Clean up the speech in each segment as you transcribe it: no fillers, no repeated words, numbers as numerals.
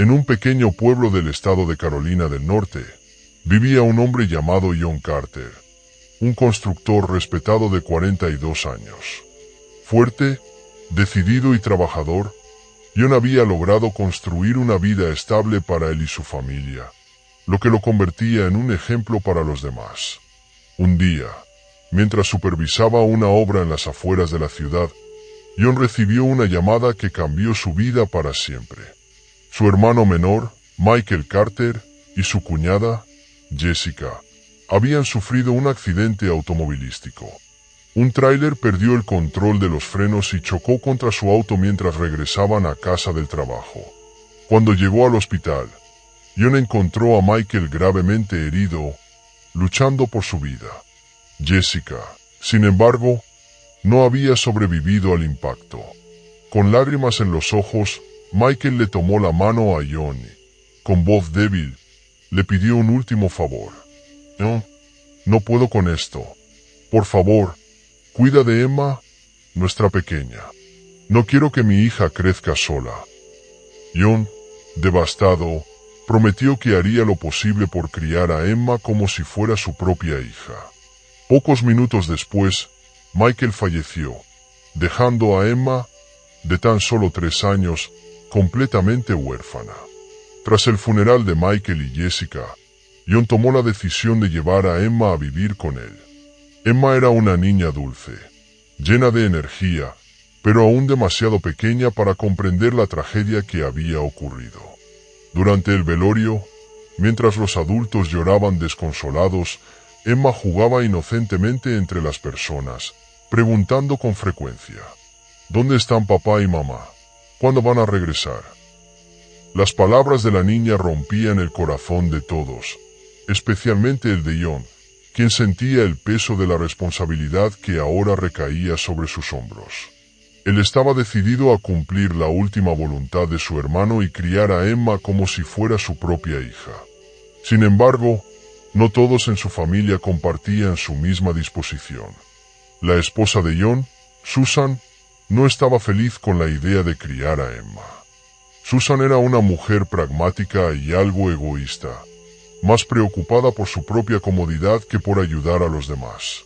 En un pequeño pueblo del estado de Carolina del Norte, vivía un hombre llamado John Carter, un constructor respetado de 42 años. Fuerte, decidido y trabajador, John había logrado construir una vida estable para él y su familia, lo que lo convertía en un ejemplo para los demás. Un día, mientras supervisaba una obra en las afueras de la ciudad, John recibió una llamada que cambió su vida para siempre. Su hermano menor, Michael Carter, y su cuñada, Jessica, habían sufrido un accidente automovilístico. Un tráiler perdió el control de los frenos y chocó contra su auto mientras regresaban a casa del trabajo. Cuando llegó al hospital, John encontró a Michael gravemente herido, luchando por su vida. Jessica, sin embargo, no había sobrevivido al impacto. Con lágrimas en los ojos, Michael le tomó la mano a John y, con voz débil, le pidió un último favor. No puedo con esto. Por favor, cuida de Emma, nuestra pequeña. No quiero que mi hija crezca sola. John, devastado, prometió que haría lo posible por criar a Emma como si fuera su propia hija. Pocos minutos después, Michael falleció, dejando a Emma, de tan solo 3 años, completamente huérfana. Tras el funeral de Michael y Jessica, John tomó la decisión de llevar a Emma a vivir con él. Emma era una niña dulce, llena de energía, pero aún demasiado pequeña para comprender la tragedia que había ocurrido. Durante el velorio, mientras los adultos lloraban desconsolados, Emma jugaba inocentemente entre las personas, preguntando con frecuencia: ¿dónde están papá y mamá? ¿Cuándo van a regresar? Las palabras de la niña rompían el corazón de todos, especialmente el de John, quien sentía el peso de la responsabilidad que ahora recaía sobre sus hombros. Él estaba decidido a cumplir la última voluntad de su hermano y criar a Emma como si fuera su propia hija. Sin embargo, no todos en su familia compartían su misma disposición. La esposa de John, Susan, no estaba feliz con la idea de criar a Emma. Susan era una mujer pragmática y algo egoísta, más preocupada por su propia comodidad que por ayudar a los demás.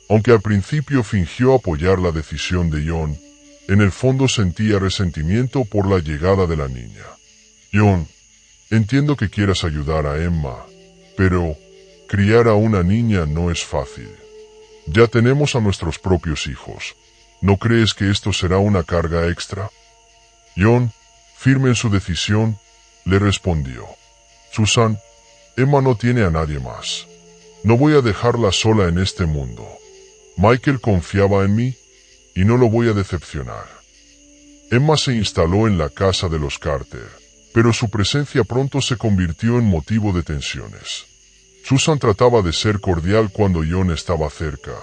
Aunque al principio fingió apoyar la decisión de John, en el fondo sentía resentimiento por la llegada de la niña. John, entiendo que quieras ayudar a Emma, pero criar a una niña no es fácil. Ya tenemos a nuestros propios hijos. ¿No crees que esto será una carga extra? John, firme en su decisión, le respondió: Susan, Emma no tiene a nadie más. No voy a dejarla sola en este mundo. Michael confiaba en mí y no lo voy a decepcionar. Emma se instaló en la casa de los Carter, pero su presencia pronto se convirtió en motivo de tensiones. Susan trataba de ser cordial cuando John estaba cerca,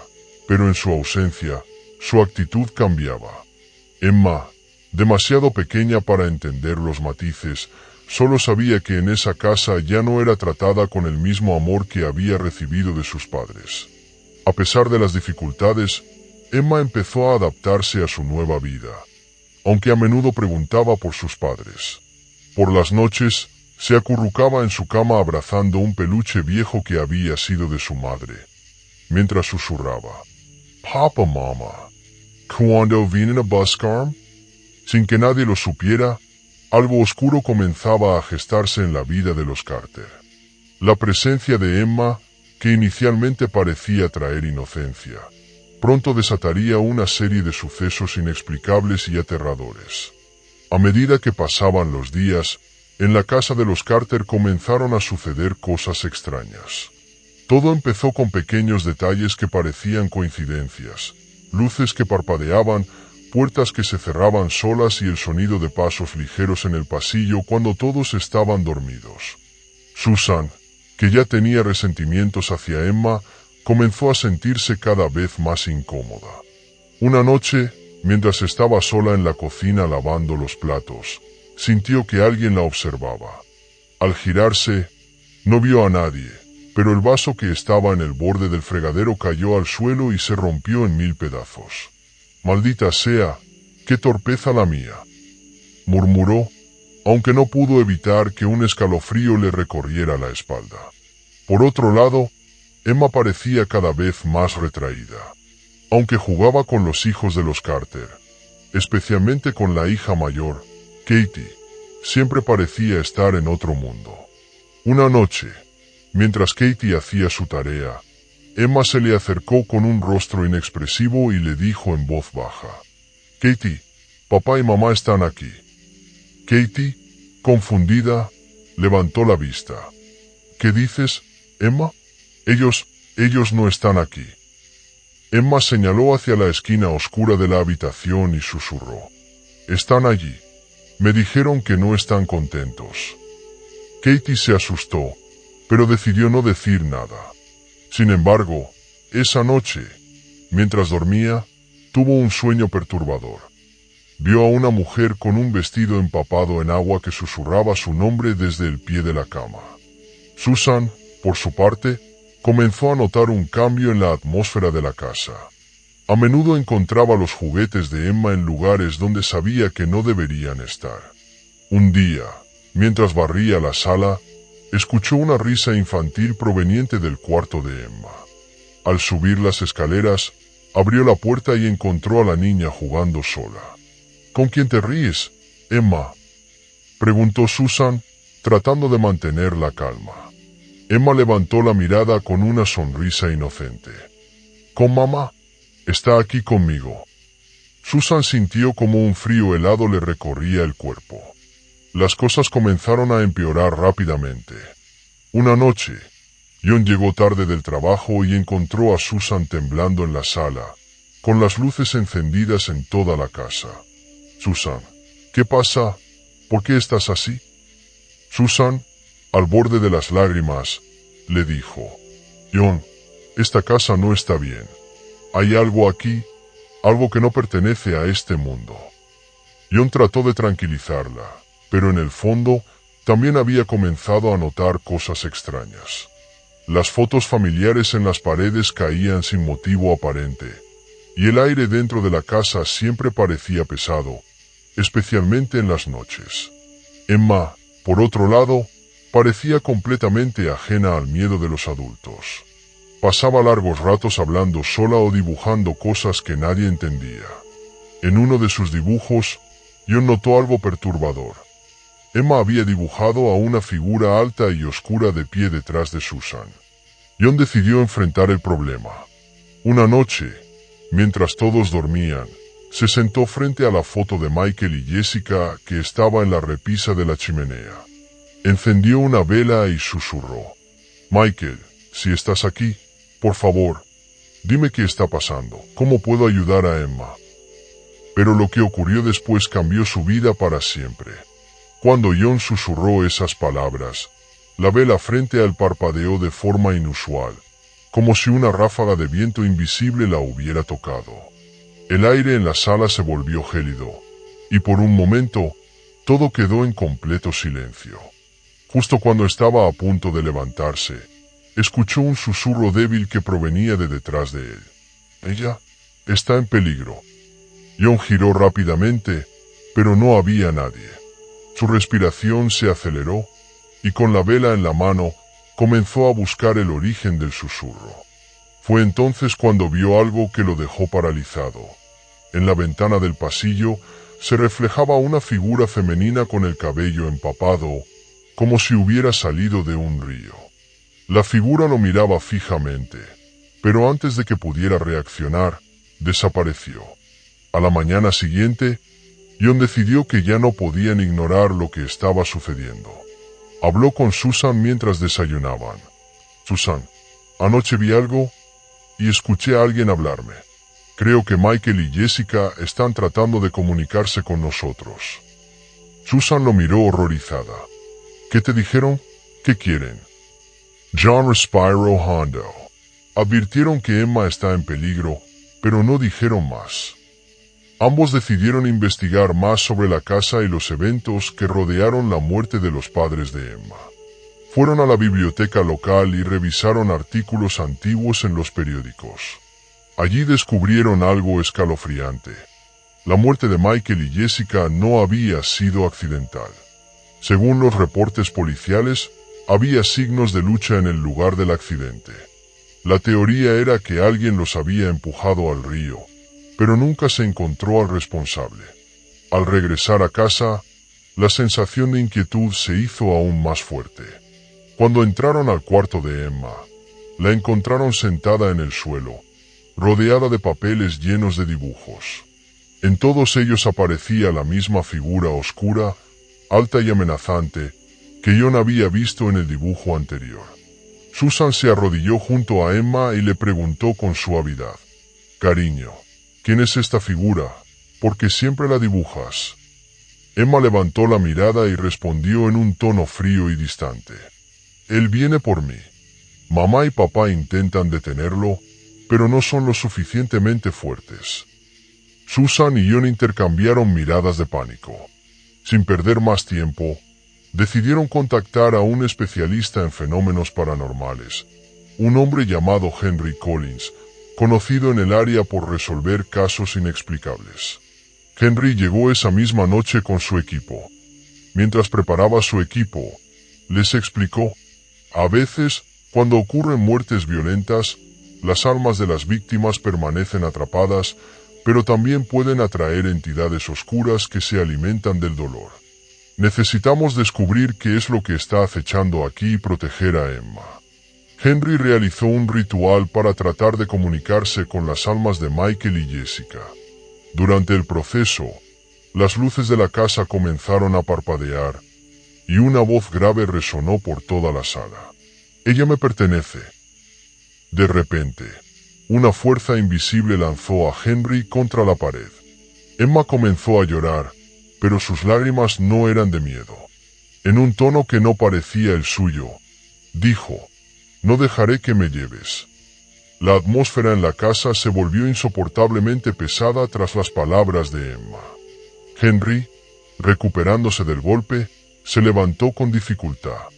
pero en su ausencia, su actitud cambiaba. Emma, demasiado pequeña para entender los matices, solo sabía que en esa casa ya no era tratada con el mismo amor que había recibido de sus padres. A pesar de las dificultades, Emma empezó a adaptarse a su nueva vida, aunque a menudo preguntaba por sus padres. Por las noches, se acurrucaba en su cama abrazando un peluche viejo que había sido de su madre, mientras susurraba: Papa, Mama, ¿cuándo vienen a buscarme? Sin que nadie lo supiera, algo oscuro comenzaba a gestarse en la vida de los Carter. La presencia de Emma, que inicialmente parecía traer inocencia, pronto desataría una serie de sucesos inexplicables y aterradores. A medida que pasaban los días, en la casa de los Carter comenzaron a suceder cosas extrañas. Todo empezó con pequeños detalles que parecían coincidencias: luces que parpadeaban, puertas que se cerraban solas y el sonido de pasos ligeros en el pasillo cuando todos estaban dormidos. Susan, que ya tenía resentimientos hacia Emma, comenzó a sentirse cada vez más incómoda. Una noche, mientras estaba sola en la cocina lavando los platos, sintió que alguien la observaba. Al girarse, no vio a nadie, pero el vaso que estaba en el borde del fregadero cayó al suelo y se rompió en 1000 pedazos. «Maldita sea, qué torpeza la mía», murmuró, aunque no pudo evitar que un escalofrío le recorriera la espalda. Por otro lado, Emma parecía cada vez más retraída. Aunque jugaba con los hijos de los Carter, especialmente con la hija mayor, Katie, siempre parecía estar en otro mundo. Una noche, mientras Katie hacía su tarea, Emma se le acercó con un rostro inexpresivo y le dijo en voz baja: «Katie, papá y mamá están aquí». Katie, confundida, levantó la vista. «¿Qué dices, Emma? Ellos no están aquí». Emma señaló hacia la esquina oscura de la habitación y susurró: «Están allí. Me dijeron que no están contentos». Katie se asustó, pero decidió no decir nada. Sin embargo, esa noche, mientras dormía, tuvo un sueño perturbador. Vio a una mujer con un vestido empapado en agua que susurraba su nombre desde el pie de la cama. Susan, por su parte, comenzó a notar un cambio en la atmósfera de la casa. A menudo encontraba los juguetes de Emma en lugares donde sabía que no deberían estar. Un día, mientras barría la sala, escuchó una risa infantil proveniente del cuarto de Emma. Al subir las escaleras, abrió la puerta y encontró a la niña jugando sola. «¿Con quién te ríes, Emma?», preguntó Susan, tratando de mantener la calma. Emma levantó la mirada con una sonrisa inocente. «Con mamá. Está aquí conmigo». Susan sintió como un frío helado le recorría el cuerpo. Las cosas comenzaron a empeorar rápidamente. Una noche, John llegó tarde del trabajo y encontró a Susan temblando en la sala, con las luces encendidas en toda la casa. «Susan, ¿qué pasa? ¿Por qué estás así?». Susan, al borde de las lágrimas, le dijo: «John, esta casa no está bien. Hay algo aquí, algo que no pertenece a este mundo». John trató de tranquilizarla, pero en el fondo también había comenzado a notar cosas extrañas. Las fotos familiares en las paredes caían sin motivo aparente, y el aire dentro de la casa siempre parecía pesado, especialmente en las noches. Emma, por otro lado, parecía completamente ajena al miedo de los adultos. Pasaba largos ratos hablando sola o dibujando cosas que nadie entendía. En uno de sus dibujos, John notó algo perturbador. Emma había dibujado a una figura alta y oscura de pie detrás de Susan. John decidió enfrentar el problema. Una noche, mientras todos dormían, se sentó frente a la foto de Michael y Jessica que estaba en la repisa de la chimenea. Encendió una vela y susurró: «Michael, si estás aquí, por favor, dime qué está pasando, ¿cómo puedo ayudar a Emma?». Pero lo que ocurrió después cambió su vida para siempre. Cuando John susurró esas palabras, la vela frente a él parpadeó de forma inusual, como si una ráfaga de viento invisible la hubiera tocado. El aire en la sala se volvió gélido, y por un momento, todo quedó en completo silencio. Justo cuando estaba a punto de levantarse, escuchó un susurro débil que provenía de detrás de él. «Ella está en peligro». John giró rápidamente, pero no había nadie. Su respiración se aceleró, y con la vela en la mano, comenzó a buscar el origen del susurro. Fue entonces cuando vio algo que lo dejó paralizado. En la ventana del pasillo se reflejaba una figura femenina con el cabello empapado, como si hubiera salido de un río. La figura lo miraba fijamente, pero antes de que pudiera reaccionar, desapareció. A la mañana siguiente, John decidió que ya no podían ignorar lo que estaba sucediendo. Habló con Susan mientras desayunaban. «Susan, anoche vi algo y escuché a alguien hablarme. Creo que Michael y Jessica están tratando de comunicarse con nosotros». Susan lo miró horrorizada. «¿Qué te dijeron? ¿Qué quieren?». John respiró hondo. Advirtieron que Emma está en peligro, pero no dijeron más. Ambos decidieron investigar más sobre la casa y los eventos que rodearon la muerte de los padres de Emma. Fueron a la biblioteca local y revisaron artículos antiguos en los periódicos. Allí descubrieron algo escalofriante. La muerte de Michael y Jessica no había sido accidental. Según los reportes policiales, había signos de lucha en el lugar del accidente. La teoría era que alguien los había empujado al río, pero nunca se encontró al responsable. Al regresar a casa, la sensación de inquietud se hizo aún más fuerte. Cuando entraron al cuarto de Emma, la encontraron sentada en el suelo, rodeada de papeles llenos de dibujos. En todos ellos aparecía la misma figura oscura, alta y amenazante, que John había visto en el dibujo anterior. Susan se arrodilló junto a Emma y le preguntó con suavidad: «Cariño, ¿quién es esta figura? ¿Por qué siempre la dibujas?» Emma levantó la mirada y respondió en un tono frío y distante: «Él viene por mí. Mamá y papá intentan detenerlo, pero no son lo suficientemente fuertes». Susan y John intercambiaron miradas de pánico. Sin perder más tiempo, decidieron contactar a un especialista en fenómenos paranormales, un hombre llamado Henry Collins, conocido en el área por resolver casos inexplicables. Henry llegó esa misma noche con su equipo. Mientras preparaba su equipo, les explicó: «A veces, cuando ocurren muertes violentas, las almas de las víctimas permanecen atrapadas, pero también pueden atraer entidades oscuras que se alimentan del dolor. Necesitamos descubrir qué es lo que está acechando aquí y proteger a Emma». Henry realizó un ritual para tratar de comunicarse con las almas de Michael y Jessica. Durante el proceso, las luces de la casa comenzaron a parpadear, y una voz grave resonó por toda la sala: «Ella me pertenece». De repente, una fuerza invisible lanzó a Henry contra la pared. Emma comenzó a llorar, pero sus lágrimas no eran de miedo. En un tono que no parecía el suyo, dijo: «No dejaré que me lleves». La atmósfera en la casa se volvió insoportablemente pesada tras las palabras de Emma. Henry, recuperándose del golpe, se levantó con dificultad.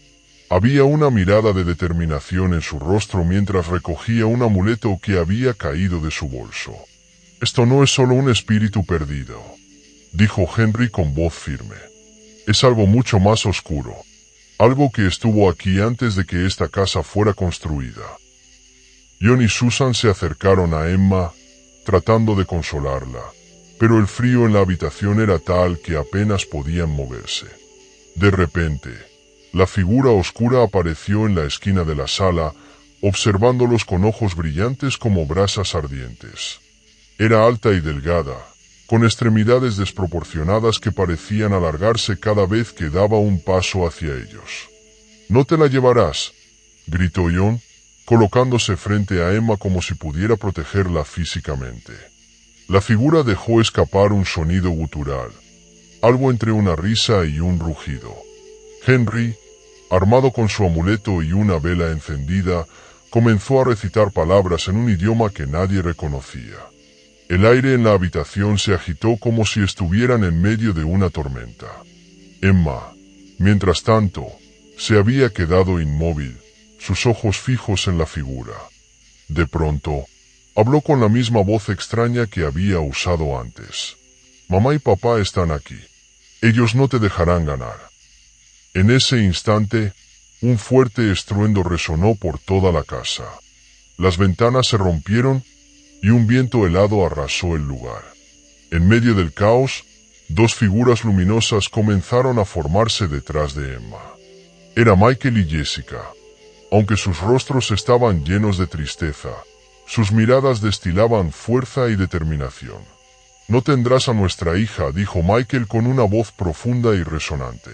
Había una mirada de determinación en su rostro mientras recogía un amuleto que había caído de su bolso. «Esto no es solo un espíritu perdido», dijo Henry con voz firme. «Es algo mucho más oscuro. Algo que estuvo aquí antes de que esta casa fuera construida». John y Susan se acercaron a Emma, tratando de consolarla, pero el frío en la habitación era tal que apenas podían moverse. De repente, la figura oscura apareció en la esquina de la sala, observándolos con ojos brillantes como brasas ardientes. Era alta y delgada, con extremidades desproporcionadas que parecían alargarse cada vez que daba un paso hacia ellos. «¿No te la llevarás?», gritó John, colocándose frente a Emma como si pudiera protegerla físicamente. La figura dejó escapar un sonido gutural, algo entre una risa y un rugido. Henry, armado con su amuleto y una vela encendida, comenzó a recitar palabras en un idioma que nadie reconocía. El aire en la habitación se agitó como si estuvieran en medio de una tormenta. Emma, mientras tanto, se había quedado inmóvil, sus ojos fijos en la figura. De pronto, habló con la misma voz extraña que había usado antes. «Mamá y papá están aquí. Ellos no te dejarán ganar». En ese instante, un fuerte estruendo resonó por toda la casa. Las ventanas se rompieron y un viento helado arrasó el lugar. En medio del caos, dos figuras luminosas comenzaron a formarse detrás de Emma. Era Michael y Jessica. Aunque sus rostros estaban llenos de tristeza, sus miradas destilaban fuerza y determinación. «No tendrás a nuestra hija», dijo Michael con una voz profunda y resonante.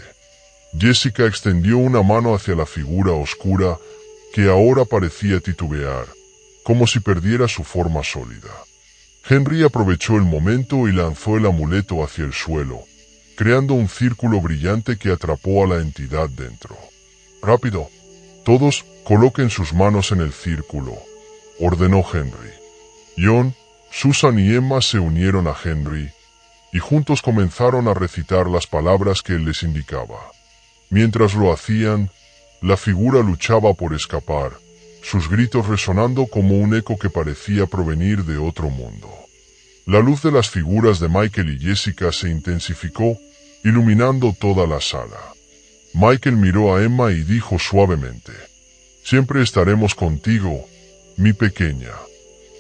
Jessica extendió una mano hacia la figura oscura, que ahora parecía titubear, como si perdiera su forma sólida. Henry aprovechó el momento y lanzó el amuleto hacia el suelo, creando un círculo brillante que atrapó a la entidad dentro. «Rápido. Todos coloquen sus manos en el círculo», ordenó Henry. John, Susan y Emma se unieron a Henry, y juntos comenzaron a recitar las palabras que él les indicaba. Mientras lo hacían, la figura luchaba por escapar, sus gritos resonando como un eco que parecía provenir de otro mundo. La luz de las figuras de Michael y Jessica se intensificó, iluminando toda la sala. Michael miró a Emma y dijo suavemente: «Siempre estaremos contigo, mi pequeña,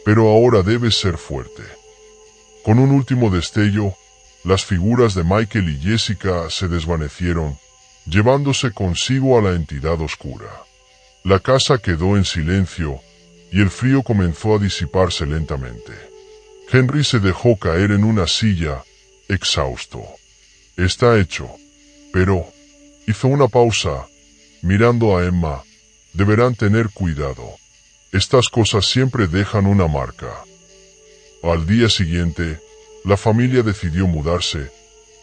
pero ahora debes ser fuerte». Con un último destello, las figuras de Michael y Jessica se desvanecieron, llevándose consigo a la entidad oscura. La casa quedó en silencio y el frío comenzó a disiparse lentamente. Henry se dejó caer en una silla, exhausto. «Está hecho, pero...» hizo una pausa, mirando a Emma. «Deberán tener cuidado. Estas cosas siempre dejan una marca». Al día siguiente, la familia decidió mudarse,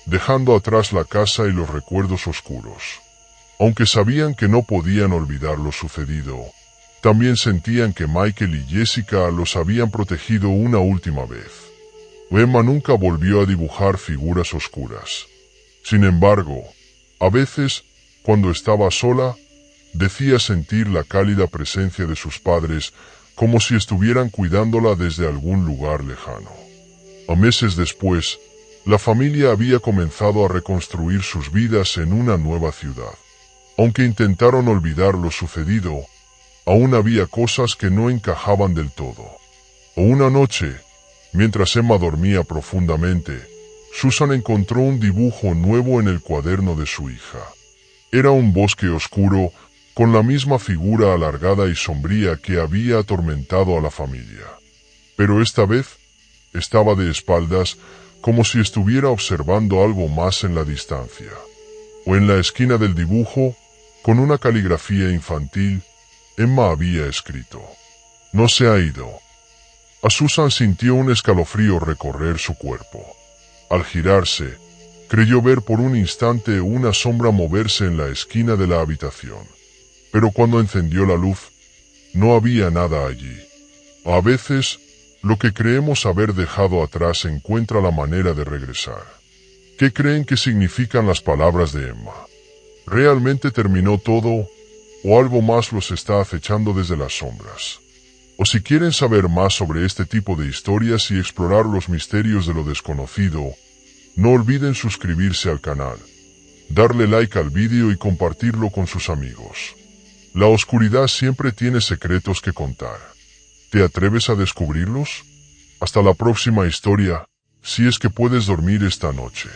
dejando atrás la casa y los recuerdos oscuros. Aunque sabían que no podían olvidar lo sucedido, también sentían que Michael y Jessica los habían protegido una última vez. Emma nunca volvió a dibujar figuras oscuras. Sin embargo, a veces, cuando estaba sola, decía sentir la cálida presencia de sus padres como si estuvieran cuidándola desde algún lugar lejano. Meses después, la familia había comenzado a reconstruir sus vidas en una nueva ciudad. Aunque intentaron olvidar lo sucedido, aún había cosas que no encajaban del todo. Una noche, mientras Emma dormía profundamente, Susan encontró un dibujo nuevo en el cuaderno de su hija. Era un bosque oscuro, con la misma figura alargada y sombría que había atormentado a la familia. Pero esta vez, estaba de espaldas, como si estuviera observando algo más en la distancia. En la esquina del dibujo, con una caligrafía infantil, Emma había escrito: «No se ha ido». A Susan sintió un escalofrío recorrer su cuerpo. Al girarse, creyó ver por un instante una sombra moverse en la esquina de la habitación. Pero cuando encendió la luz, no había nada allí. A veces, lo que creemos haber dejado atrás encuentra la manera de regresar. ¿Qué creen que significan las palabras de Emma? ¿Realmente terminó todo, o algo más los está acechando desde las sombras? O si quieren saber más sobre este tipo de historias y explorar los misterios de lo desconocido, no olviden suscribirse al canal, darle like al vídeo y compartirlo con sus amigos. La oscuridad siempre tiene secretos que contar. ¿Te atreves a descubrirlos? Hasta la próxima historia, si es que puedes dormir esta noche.